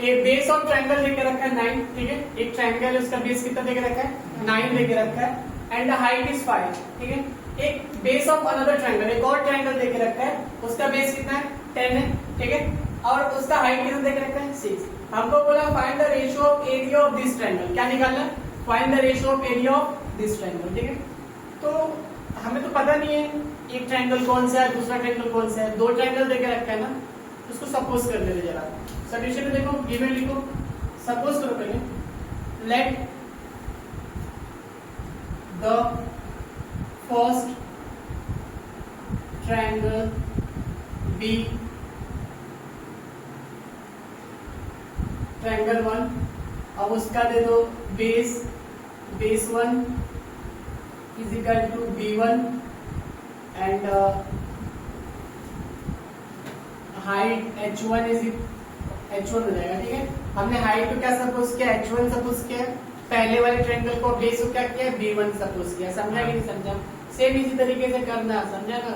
एक base of triangle देके रखा है 9, ठीक है। एक ट्रायंगल है, उसका बेस कितना देके रखा है 9 देके रखा है एंड हाइट इज 5, ठीक है। एक बेस ऑफ अनदर ट्रायंगल, एक और ट्रायंगल देके रखा है, उसका बेस कितना है 10 है, ठीक है, और उसका हाइट कितना देके रखा है 6। हमको बोला find the ratio of area of this triangle, क्या निकालना है, find the ratio of area of this triangle, ठीक है। तो हमें तो पता नहीं है एक ट्रायंगल कौन सा है, दूसरा ट्रायंगल कौन सा है, दो ट्रायंगल देके रखा है ना, उसको सपोज कर लेते जरा। सॉल्यूशन में देखो, गिवन लिखो, सपोज करो पहले, let the first triangle be triangle 1, अब उसका दे दो base 1 is equal to B1 and height H1 H1 हो जाएगा, ठीक है। हमने हाइट को क्या सपोज किया, H1 सपोज किया, पहले वाले ट्रायंगल को बेस को क्या किया B1 सपोज किया, समझा कि नहीं समझा। सेम इसी तरीके से करना, समझा ना।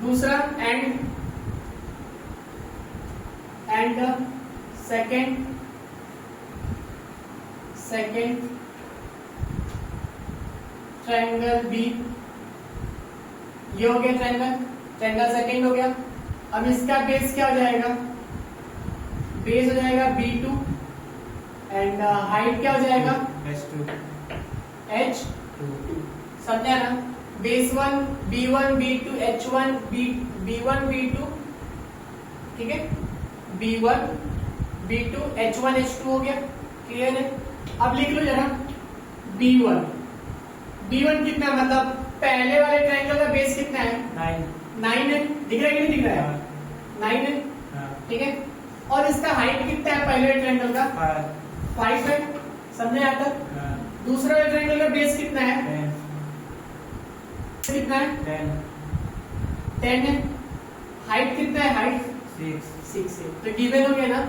दूसरा एंड सेकंड ट्रायंगल बी, ये हो गया ट्रायंगल सेकंड हो गया। अब इसका बेस क्या हो जाएगा, बेस हो जाएगा B2 एंड हाइट क्या हो जाएगा H2, समझा ना। Base 1 B1 B2 H1 B1 B2, ठीक है, B1 B2 H1 H2 हो गया, क्लियर है। अब लिख लो जरा B1 कितना है, मतलब पहले वाले ट्रायंगल का बेस कितना है 9 है, दिख रहा है कि नहीं दिख रहा है 9 है, ठीक है। और इसका हाइट कितना है पहले ट्रायंगल का 5 है, समझे यहाँ तक। दूसरा वाले ट्रायंगल का बेस कितना है 10 है, हाइट कितना है, हाइट 6 है, तो गिवन हो गया ना।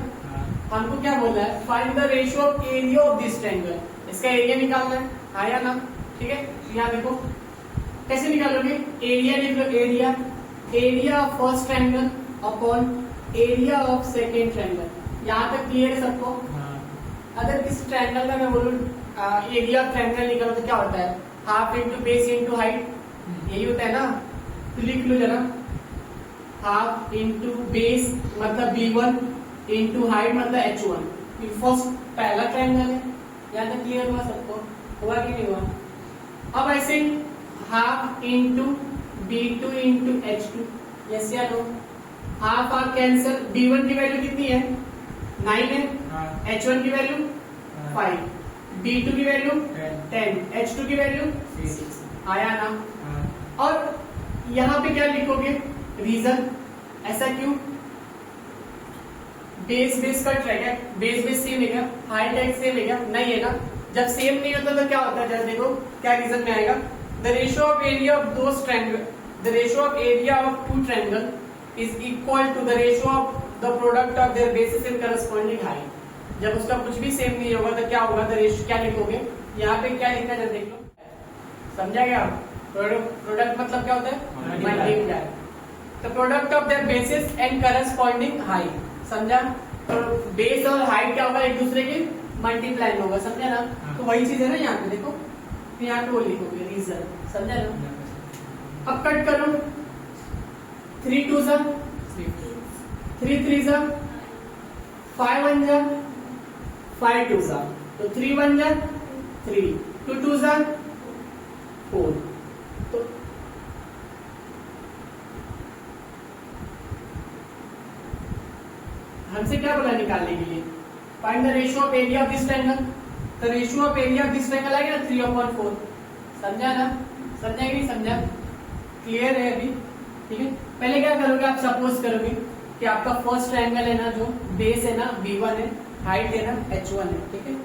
हमको क्या बोला है, find the ratio of area of this triangle, इसका एरिया निकालना है, आया ना, ठीक है। यहाँ देखो कैसे निकालोगे, एरिया लिख लो, area of first triangle upon area of second triangle. यहाँ तक क्लियर है सबको। अगर किसी ट्रायंगल का मैं बोलूँ एरिया ऑफ ट्रायंगल निकालो तो क्या होता है, half into base into height, यही होता है ना। तो लिख लो जरा, हाफ इंटू बेस मतलब B1 इंटू हाइट मतलब H1, ये फर्स्ट पहला ट्रायंगल है। यहाँ तक क्लियर हुआ सबको, हुआ कि नहीं हुआ। अब ऐसे half into B2 into H2, yes या नो, हाफ कैंसिल, B1 की वैल्यू कितनी है 9 है, H1 की वैल्यू 5, B2 की वैल्यू 10, H2 की वैल्यू 6, आया ना। और यहाँ पे क्या लिखोगे, रीजन, ऐसा क्यों, बेस का ट्रैक है, बेस सेम है क्या, हाइट सेम है क्या, नहीं है ना। जब सेम नहीं होता तो क्या होता है, जरा देखो क्या रीजन में आएगा, the ratio of area of those triangle, the ratio of area of two triangle is equal to the ratio of the product of their bases in corresponding height. जब उसका कुछ भी सेम नहीं होगा तो क्या होगा, द रेशियो क्या लिखोगे, यहाँ पे क्या लिखना है देख लो, समझा क्या। प्रोडक्ट मतलब क्या होता है, multiply the product of their basis and corresponding height, समझा। तो बेस और हाइट क्या होगा, एक दूसरे के मल्टीप्लाई होगा, समझा ना। तो वही चीज है ना यहाँ पे देखो, तो यहाँ पे वो लिखोगे रीजन, समझा ना। अब कट करो, 3 2 जा 3 3 जा 5 1 जा 5 2 जा, तो 3 1 जा 3, 2 2 जा 4। तो हमसे क्या बोला निकालने के लिए, find the ratio of area of this triangle. तो ratio of area of this triangle आएगा ना 3/4, समझा ना, समझा कि नहीं समझा, क्लियर है अभी, ठीक है। पहले क्या करोगे, आप सपोज करोगे कि आपका फर्स्ट ट्रायंगल है ना, जो बेस है ना B1 है, हाइट है ना H1 है, ठीक है।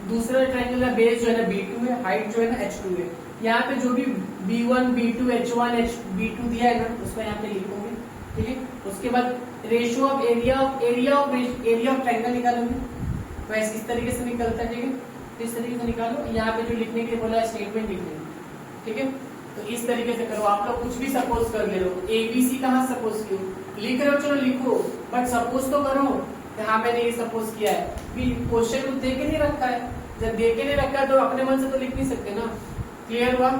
दूसरा ट्रायंगल का बेस जो है ना B2 है, हाइट जो है ना H2 है। यहाँ पे जो भी B1 B2 H1 B2 दिया है ना, उसको यहाँ पे लिखोगे, ठीक है। उसके बाद ratio of area of triangle निकालोगे, तो ऐसे इस तरीके से निकलता है, ठीक है। तो इस तरीके से निकालो, यहाँ पे जो लिखने के लिए बोला है स्टेटमेंट लिख लो, ठीक है। तो इस तरीके से करो, आप लोग कुछ भी सपोज कर ले रहे हो, ABC कहाँ सपोज क्यों लिख रहे हो, चलो लिखो, बट सपोज तो करो हाँ मैंने ये सपोज किया है कि क्वेश्चन को दे के नहीं रखा है, जब दे के नहीं रखा है तो अपने मन से तो लिख नहीं सकते ना। क्लियर हुआ?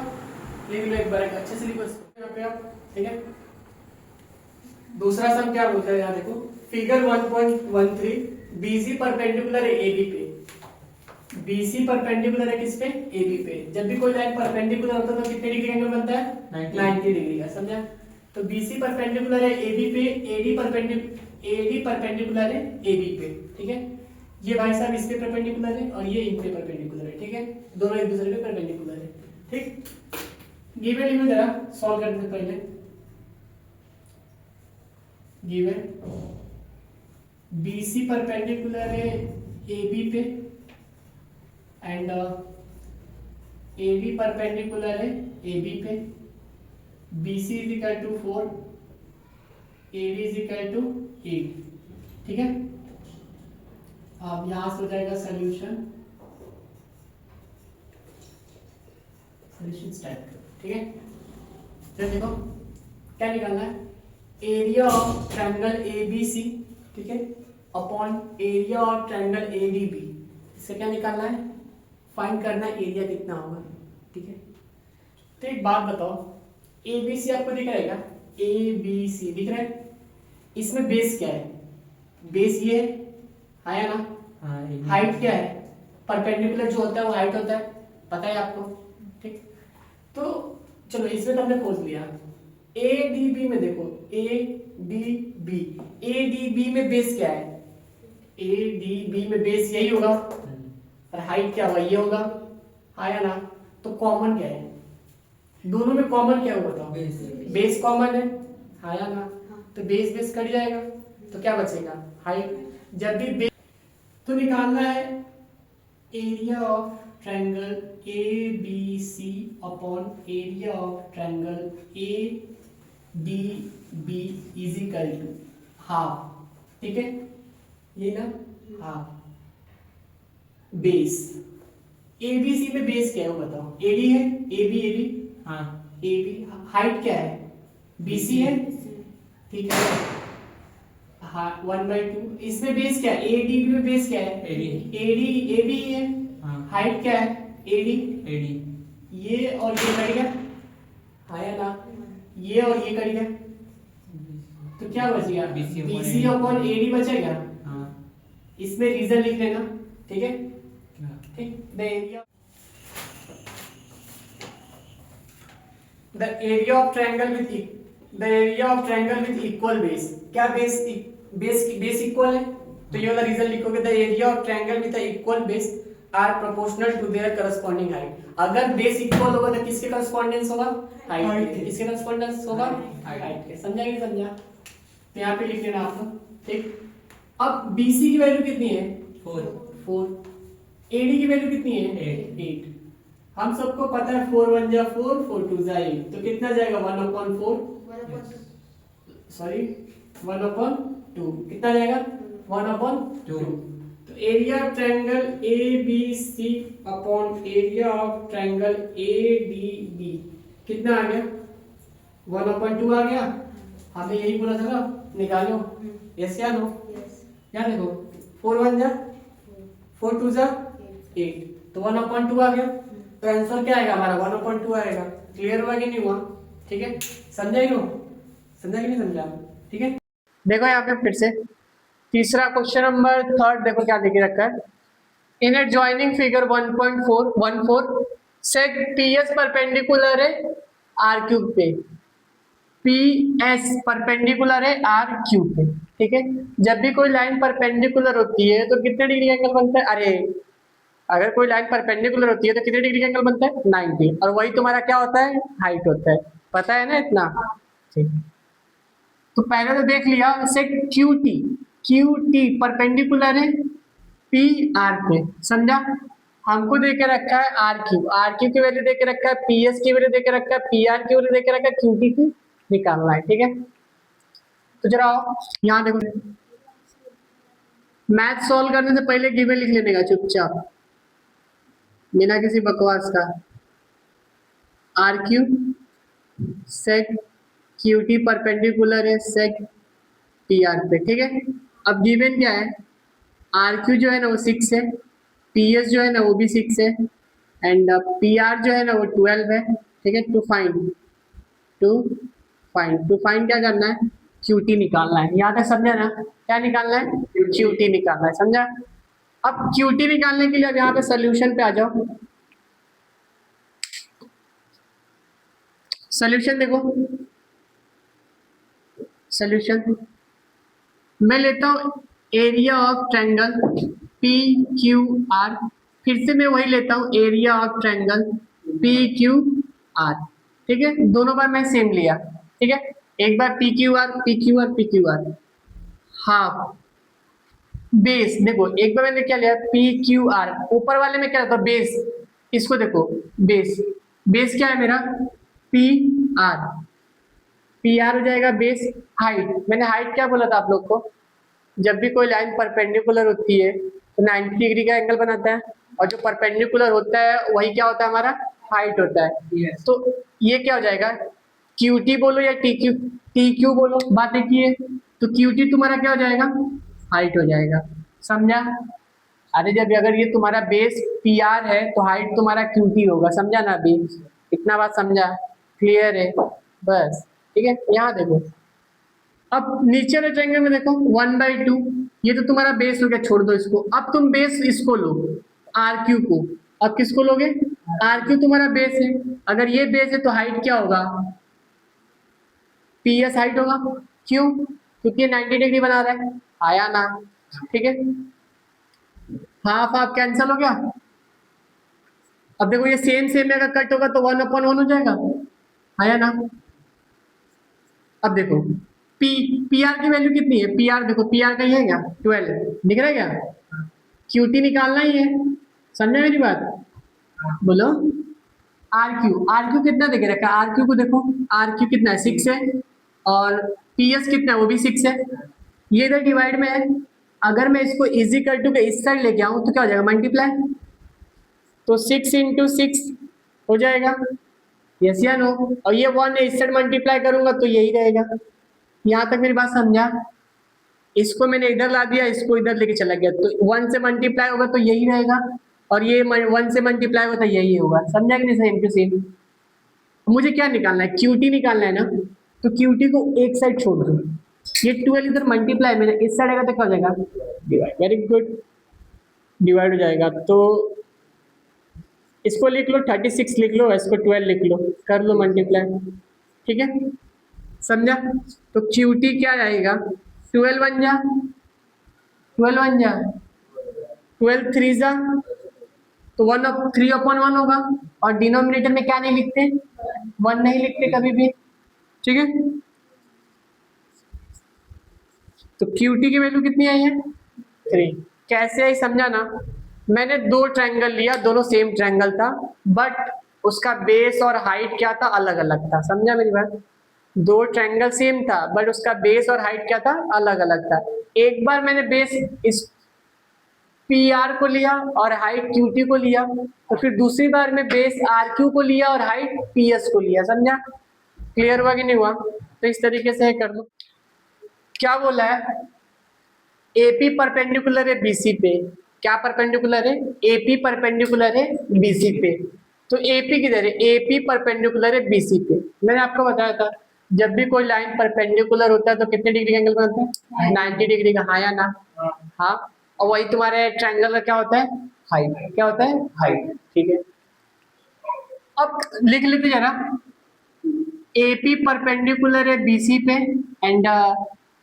लिख लो एक बार, अच्छे से लिखो यहाँ पे आप, ठीक है। दूसरा सम क्या बोलता है, यहाँ देखो फिगर 1.13, बीसी परपेंडिकुलर है एबी पे। बीसी परपेंडिकुलर है किस पे? एबी पे। जब भी कोई लाइन परपेंडिकुलर होता है तो कितने डिग्री एंगल बनता है? 90 डिग्री का, समझा? तो बीसी परपेंडिकुलर है एबी पे, एडी परपेंडिकुलर है एबी पे, ठीक है। ये भाई साहब इस पे परपेंडिकुलर है और ये इन पे परपेंडिकुलर है, ठीक है। दोनों एक दूसरे पे परपेंडिकुलर है, ठीक। गिवन लिखो जरा, सॉल्व करने से पहले। गिवन बीसी परपेंडिकुलर है एबी पे एंड एडी परपेंडिकुलर है एबी पे। BC is equal to 4, AD is equal to 8, ठीक है। अब यहां से हो जाएगा सॉल्यूशन, स्टार्ट, ठीक है। फिर देखो क्या निकालना है, एरिया ऑफ ट्रायंगल ABC, ठीक है, upon area of triangle ADB। इससे क्या निकालना है? फाइंड करना है एरिया कितना होगा, ठीक है। तो एक बात बताओ, ABC आपको दिख रहा है क्या? ABC दिख रहा है? इसमें बेस क्या है? बेस ये है ना? हाइट क्या है? परपेंडिकुलर जो होता है वो हाइट होता है, पता है आपको, ठीक। तो चलो इसमें तो हमने खोज लिया। ADB में देखो, ADB में बेस क्या है? ADB में बेस यही होगा और हाइट क्या होगा? ये होगा, आया ना? तो कॉमन क्या है दोनों में? कॉमन क्या होगा बताओ? बेस कॉमन है, आया ना? तो बेस बेस कट जाएगा तो क्या बचेगा? हाइट। जब भी बेस तो निकालना है area of triangle ABC upon area of triangle ADB is equal to half, ठीक है, ये ना हाफ। बेस ABC में बेस क्या है वो बताओ? AD है, AB हाँ AB। हाइट क्या है? BC है, ठीक है, हाँ 1/2। इसमें बेस क्या है? ADB में बेस क्या है? AB है, हाइट क्या है? AD। ये और ये कट गया, आया ना? ये और ये कट गया तो क्या बचेगा? BC अपॉन AD बचेगा। इसमें रीजन लिख लेना, ठीक है, ठीक। The area of triangle with equal base, क्या बेस इक्वल है तो ये वाला रीजन लिखोगे। The area of triangle with the equal base are proportional to their corresponding height। अगर बेस इक्वल होगा तो किसके करस्पॉन्डेंस होगा? हाइट के। किसके करस्पॉन्डेंस होगा? हाइट के। समझा कि समझा? तो यहाँ पे लिख लेना आप लोग, ठीक। अब BC की वैल्यू कितनी है? 4। AD की वैल्यू कितनी है? 8। हम सबको पता है 4 1 जा 4, 4 2 जा 8, तो कितना जाएगा? 1/4, सॉरी 1/2, कितना जाएगा? 1/2। तो area of triangle ABC upon area of triangle ADB कितना आ गया? 1/2 आ गया। हमें यही बोला था ना, निकालो। यस या नो? क्या देखो 4 1 जा 4 2 जा 8, तो 1/2 आ गया। तो आंसर क्या आएगा हमारा? 1/2 आएगा। क्लियर हुआ कि नहीं हुआ? ठीक है, समझा ही नो? समझा कि नहीं समझा? ठीक है, देखो यहाँ पे फिर से तीसरा क्वेश्चन नंबर 3 देखो क्या लिखे रखा है। In adjoining figure 1.414 set PS perpendicular है R क्यूब पे, PS परपेंडिकुलर है R क्यूब पे, ठीक है। जब भी कोई लाइन परपेंडिकुलर होती है तो कितने डिग्री एंगल बनता है? अरे अगर कोई लाइन परपेंडिकुलर होती है तो कितने डिग्री एंगल बनता है? 90। और वही तुम्हारा क्या होता है? हाइट होता है, पता है ना इतना? ठीक है, तो पहले तो देख लिया सेट QT परपेंडिकुलर है PR पे, समझा? हमको दे के रखा है R क्यूब की वैल्यू दे के रखा है, PS की वैल्यू दे के रखा है, PR की वैल्यू दे के रखा है, QT की निकालना है, ठीक है। तो जरा यहाँ देखो, मैथ सॉल्व करने से पहले गिवन लिख लेने का चुपचाप, बिना किसी बकवास का। R क्यूब सेक QT परपेंडिकुलर है सेक PR पे, ठीक है। अब गिवन क्या है, आर क्यू जो है ना वो 6 है, पी एस जो है ना वो भी 6 है, एंड पी आर जो है ना वो 12 है। ठीक है, टू फाइंड क्या करना है, क्यूटी निकालना है। यहाँ तक समझा ना, क्या निकालना है, क्यूटी निकालना है, समझा। अब क्यूटी निकालने के लिए अब यहाँ पे सोल्यूशन पे आ जाओ। सोल्यूशन देखो, सोल्यूशन मैं लेता हूँ area of triangle P Q are, फिर से मैं वही लेता हूँ area of triangle P Q are. ठीक है, दोनों बार मैं सेम लिया। ठीक है, एक बार P Q R P Q R P Q R, half base. देखो एक बार मैंने क्या लिया, पी क्यू आर, ऊपर वाले में क्या था बेस, इसको देखो बेस, बेस क्या है मेरा, पी आर, पी आर हो जाएगा बेस। हाइट, मैंने हाइट क्या बोला था आप लोग को, जब भी कोई लाइन परपेंडिकुलर होती है तो 90 डिग्री का एंगल बनाता है, और जो परपेंडिकुलर होता है वही क्या होता है हमारा, हाइट होता है। yes. तो ये क्या हो जाएगा, क्यू टी बोलो या टी क्यू बोलो, बात एक ही है। तो क्यू टी तुम्हारा क्या हो जाएगा, हाइट हो जाएगा, समझा। अरे जब अगर ये तुम्हारा बेस पी आर है तो हाइट तुम्हारा क्यू टी होगा, समझा ना अभी, इतना बात समझा, क्लियर है बस। ठीक है, यहाँ देखो, अब नीचे वाले ट्रायंगल में देखो 1/2, ये तो तुम्हारा बेस हो गया, छोड़ दो इसको। अब तुम बेस इसको लो, आर क्यू को। अब किसको लोगे, आर क्यू तुम्हारा बेस है, अगर ये बेस है तो हाइट क्या होगा, पी एस हाइट होगा। क्यों, क्योंकि ये 90 डिग्री बना रहा है, आया ना। ठीक है, हाफ हाफ कैंसिल हो गया। अब देखो ये सेम सेम अगर कट होगा तो 1/1 हो जाएगा, आया ना। अब देखो पी आर की वैल्यू कितनी है, पी आर देखो, पी आर का ही है क्या, 12 दिख रहा है क्या, क्यूटी निकालना ही है, समझे मेरी बात, बोलो। आर क्यू कितना दिख रखा है, आर क्यू को देखो, आर क्यू कितना है, 6 है, और पी एस कितना है, वो भी 6 है। ये इधर डिवाइड में है, अगर मैं इसको इजी कर टू के इस साइड लेके आऊं तो क्या हो जाएगा, मल्टीप्लाई, तो 6 इंटू 6 हो जाएगा, यस या नो। और ये 1 इस साइड मल्टीप्लाई करूंगा तो यही रहेगा। यहाँ तक मेरी बात समझा, इसको मैंने इधर ला दिया, इसको इधर लेके चला गया, तो 1 से मल्टीप्लाई होगा तो यही रहेगा, और ये 1 से मल्टीप्लाई होगा तो यही होगा, समझा कि नहीं, सेम टू सेम। मुझे क्या निकालना है, क्यूटी निकालना है ना, तो क्यूटी को एक साइड छोड़ दो, ये 12 इधर मल्टीप्लाई मेरे इस साइड आएगा तो क्या हो जाएगा, डिवाइड, वेरी गुड, डिवाइड हो जाएगा। तो इसको लिख लो 36 लिख लो, इसको 12 लिख लो, कर लो मल्टीप्लाई। ठीक है, समझा। तो क्यूटी क्या आएगा, 12 बन जा, 12 बन जा, 12 3 जा, तो 3/1 होगा, और डिनोमिनेटर में क्या नहीं लिखते, 1 नहीं लिखते कभी भी। ठीक है, तो क्यूटी की वैल्यू कितनी आई है, 3। कैसे आई समझा ना, मैंने दो ट्रायंगल लिया, दोनों सेम ट्रायंगल था, बट उसका बेस और हाइट क्या था, अलग अलग था, समझा मेरी बात। दो ट्रायंगल सेम था बट उसका बेस और हाइट क्या था, अलग अलग था। एक बार मैंने बेस इस पी आर को लिया और हाइट क्यू टी को लिया, तो फिर दूसरी बार में बेस आर क्यू को लिया और हाइट पी एस को लिया, समझा। क्लियर हुआ कि नहीं हुआ, तो इस तरीके से कर लो। क्या बोला है, एपी परपेंडिकुलर है बीसी पे, क्या परपेंडिकुलर है, एपी परपेंडिकुलर है बीसी पे। तो एपी किधर है, एपी परपेंडिकुलर है बीसी पे। मैंने आपको बताया था जब भी कोई लाइन परपेंडिकुलर होता है तो कितने डिग्री का एंगल बनता है, 90 डिग्री का, हाँ या ना, हाँ। और वही तुम्हारे ट्रायंगल का क्या होता है, हाइट, क्या होता है, हाइट। ठीक है, अब लिख लेते जरा, एपी परपेंडिकुलर है बीसी पे, एंड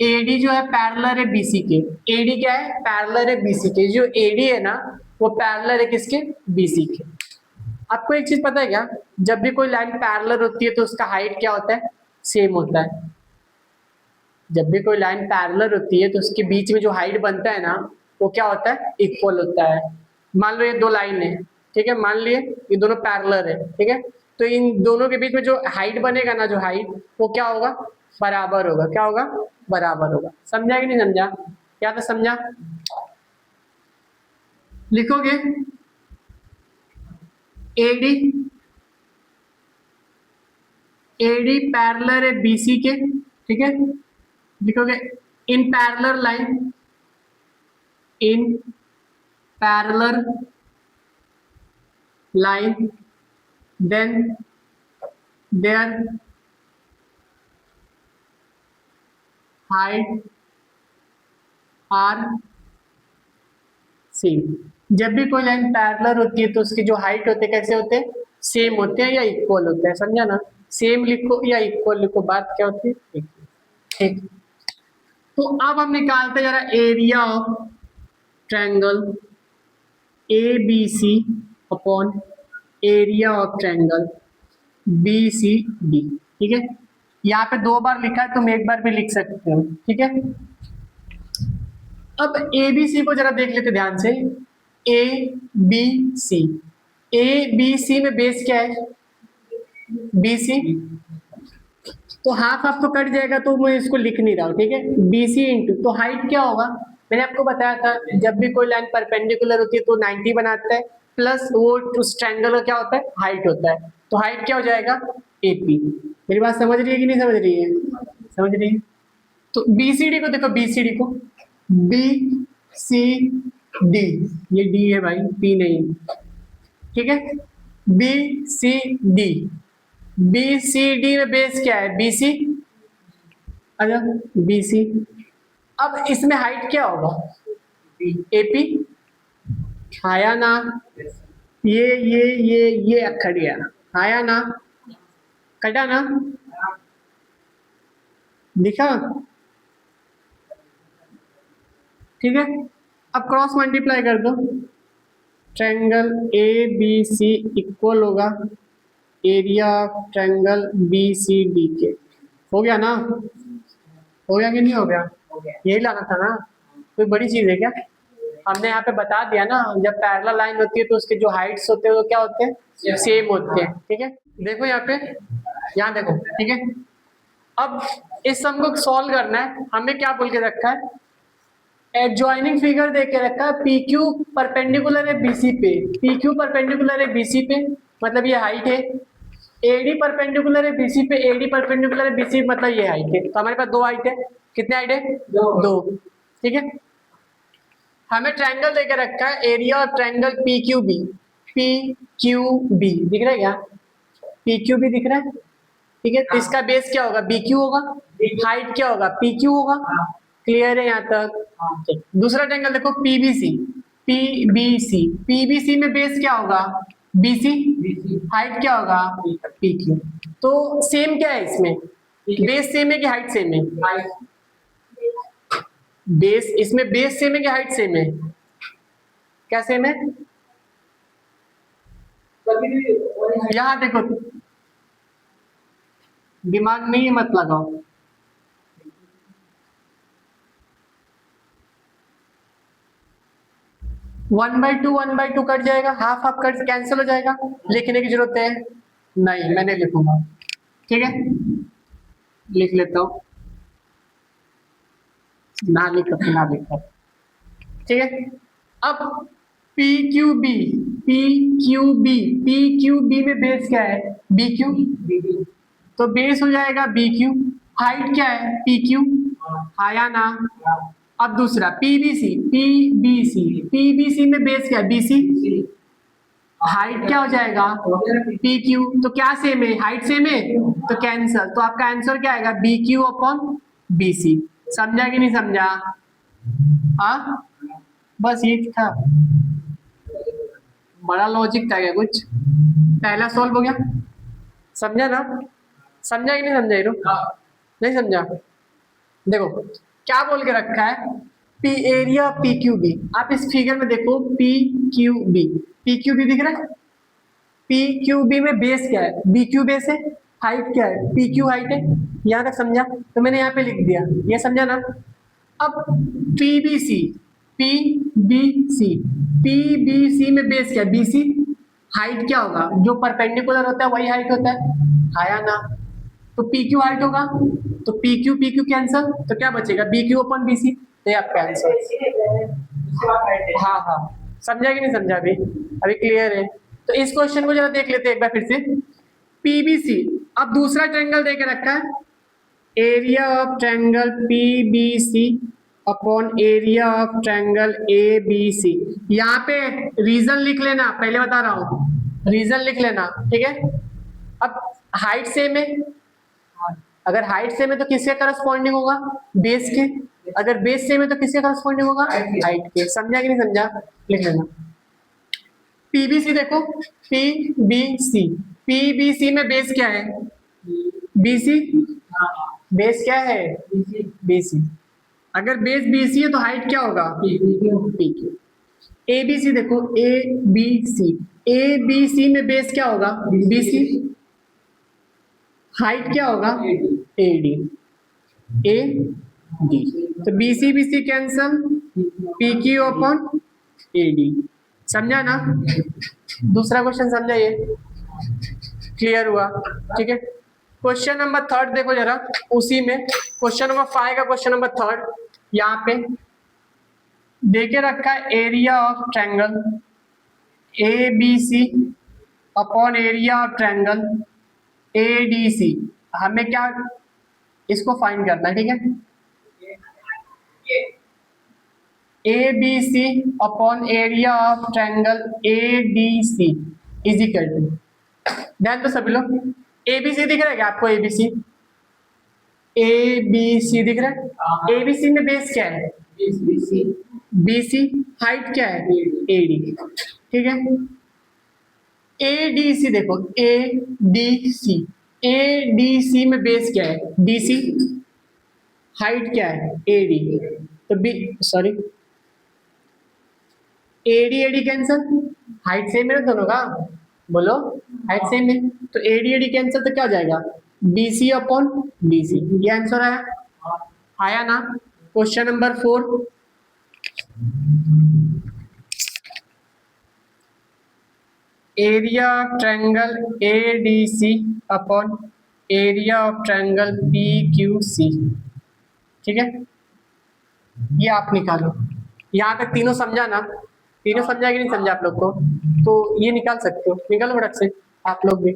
एडी जो है पैरेलल है बीसी के। एडी क्या है, पैरेलल है बीसी के, जो एडी है ना वो पैरेलल है किसके, बीसी के। आपको एक चीज पता है क्या, जब भी कोई लाइन पैरेलल होती है तो उसका हाइट क्या होता है, सेम होता है। जब भी कोई लाइन पैरेलल होती है तो उसके बीच में जो हाइट बनता है ना वो क्या होता है, इक्वल होता है। मान लो ये दो लाइन है, ठीक है, मान लिए ये दोनों पैरेलल है, ठीक है, तो इन दोनों के बीच में जो हाइट बनेगा ना, जो हाइट, वो क्या होगा, बराबर होगा, क्या होगा, बराबर होगा। समझा कि नहीं समझा, क्या तो समझा, लिखोगे एडी, एडी पैरेलल है बीसी के, ठीक है, लिखोगे in parallel line, in parallel line then their height are same. जब भी कोई लाइन पैरेलल होती है तो उसकी जो हाइट होते हैं कैसे होते हैं, सेम होते हैं या इक्वल होते हैं, समझा ना। सेम लिखो या इक्वल लिखो, बात क्या होती है, ठीक। तो अब हम निकालते जरा area of triangle A B C upon area of triangle B C D, ठीक है। यहाँ पे 2 बार लिखा है, तुम 1 बार भी लिख सकते हो, ठीक है। अब ए बी सी को जरा देख लेते ध्यान से। ए बी सी, ए बी सी में बेस क्या है, बी सी, तो हाफ हाफ तो कट जाएगा, तो मैं इसको लिख नहीं रहा हूँ, ठीक है। बी सी इंटू, तो हाइट क्या होगा, मैंने आपको बताया था जब भी कोई लाइन परपेंडिकुलर होती है तो 90 बनाता है, प्लस वो उस ट्रायंगल का क्या होता है, हाइट होता है। तो हाइट क्या हो जाएगा, एपी। मेरी बात समझ रही है कि नहीं समझ रही है, समझ रही है। तो बीसीडी को देखो, बीसीडी को, बी सी डी, ये डी है भाई, पी नहीं, ठीक है। B C D, B C D में बेस क्या है, बी सी, अच्छा बी सी। अब इसमें हाइट क्या होगा, एपी, आया ना, ये अखड़ गया, आया ना, कटा ना, दिखा, ठीक है। अब क्रॉस मल्टीप्लाई कर दो, triangle A B C equal होगा area of triangle B C D के। हो गया ना, हो गया कि नहीं हो गया, यही लाना था ना, कोई बड़ी चीज है क्या। हमने यहाँ पे बता दिया ना, जब पैरेलल लाइन होती है तो उसके जो हाइट्स होते हैं वो क्या होते हैं, सेम होते हैं, ठीक है। देखो यहाँ पे, यहाँ देखो, ठीक है। अब इस सम को सॉल्व करना है, हमें क्या बोल के रखा है, एडजॉइनिंग फिगर दे के रखा है, पी क्यू परपेंडिकुलर है बीसी पे, पी क्यू परपेंडिकुलर है बीसी पे, मतलब ये हाइट है। एडी परपेंडिकुलर है बीसी पे, एडी परपेंडिकुलर है बीसी, मतलब ये हाइट है। तो हमारे पास 2 हाइट है, कितने हाइट है, 2, ठीक है। हमें ट्रायंगल देके रखा है, area of triangle P Q B, P Q B दिख रहा है क्या, पी क्यू बी दिख रहा है, ठीक है। तो इसका बेस क्या होगा, बी क्यू होगा, हाइट क्या होगा, पी क्यू होगा, क्लियर है यहाँ तक। दूसरा ट्रायंगल देखो, पीबीसी, पीबीसी, पीबीसी में बेस क्या होगा, बीसी, हाइट क्या होगा, पीक्यू। तो सेम क्या है इसमें, बेस सेम है कि हाइट सेम है, बेस, इसमें बेस सेम है कि हाइट सेम है, क्या सेम है, यहां देखो, दिमाग में ही मत लगाओ, वन बाई टू कट जाएगा, हाफ हाफ कट कैंसिल हो जाएगा, लिखने की जरूरत है नहीं, मैंने लिखूंगा, ठीक है, लिख लेता हूं, ना लिखो, ठीक है। अब P Q B, P Q B, P Q B में बेस क्या है, बी क्यू, तो बेस हो जाएगा बी क्यू, हाइट क्या है, पी क्यू, आया ना। अब दूसरा पीबीसी, पीबीसी, पीबीसी में बेस क्या है, बीसी, हाइट क्या हो जाएगा, पी क्यू, तो क्या सेम है, हाइट सेम है, तो कैंसल, तो आपका आंसर क्या आएगा, B Q upon B C. समझा कि नहीं समझा, हाँ बस ये था, बड़ा लॉजिक था क्या कुछ, पहला सॉल्व हो गया, समझा ना, समझा कि नहीं समझा, हीरो नहीं समझा। देखो क्या बोल के रखा है, P area P Q B, आप इस फिगर में देखो, P Q B, P Q B दिख रहा है, पी क्यू बी में बेस क्या है, बी क्यू बेस है, हाइट क्या है, पी क्यू हाइट है, यहां तक समझा, तो मैंने यहाँ पे लिख दिया, ये समझा ना। अब P B C, P B C, P B C में बेस क्या है, बी सी, हाइट क्या होगा, जो परपेंडिकुलर होता है वही हाइट होता है, आया ना, तो पी क्यू हाइट होगा, तो पी क्यू कैंसल, तो क्या बचेगा, बी क्यू अपन बी सी, ये आपका आंसर। हाँ हाँ समझा कि नहीं समझा, अभी क्लियर है। तो इस क्वेश्चन को जरा देख लेते हैं एक बार फिर से, पीबीसी, अब दूसरा ट्रायंगल देके रखा है, area of triangle PBC upon area of triangle A B C. यहाँ पे रीजन लिख लेना, पहले बता रहा हूं, रीजन लिख लेना, ठीक है। अब हाइट सेम है, अगर हाइट सेम है तो किसके करस्पॉन्डिंग होगा? बेस के। अगर बेस सेम है तो किसके करस्पॉन्डिंग होगा? हाइट के। समझा कि नहीं समझा? लिख लेना। पीबीसी देखो, पीबीसी, पीबीसी में बेस क्या है? बीसी। बेस क्या है? बीसी। अगर बेस बीसी है तो हाइट क्या होगा? पीक्यू। एबीसी देखो, ए बी सी, ए बी सी में बेस क्या होगा? बीसी। हाइट क्या होगा? एडी। ए डी, तो BC BC cancel, PQ upon AD. समझा ना? दूसरा क्वेश्चन समझा ये? क्लियर हुआ? ठीक है। क्वेश्चन नंबर थर्ड देखो जरा, उसी में क्वेश्चन नंबर 5 का क्वेश्चन नंबर थर्ड। यहाँ पे देके रखा है area of triangle A B C upon area of triangle A D C. हमें क्या इसको फाइंड करना है, ठीक है। A B C upon area of triangle A D C is equal to, ध्यान दो सभी लोग, ए बी सी दिख रहा है क्या आपको? ए बी सी, ए बी सी दिख रहा है? ए बी सी में बेस क्या है? बी सी। हाइट क्या है? ए डी, ठीक है। ए डी सी देखो, ए डी सी, ए डी सी में बेस क्या है? D C. हाइट क्या है? ए डी, तो B sorry AD cancel, height same है ना दोनों का, बोलो हाइट सेम है, तो एडी कैंसल तो क्या हो जाएगा? BC upon BC. ये आंसर आया ना? Question number 4, area of triangle A D C upon area of triangle P Q C, ठीक है। ये आप निकालो। यहाँ तक तीनों समझा ना? तीनों समझा कि नहीं समझा आप लोग को? तो ये निकाल सकते हो, निकालो फटक से आप लोग भी।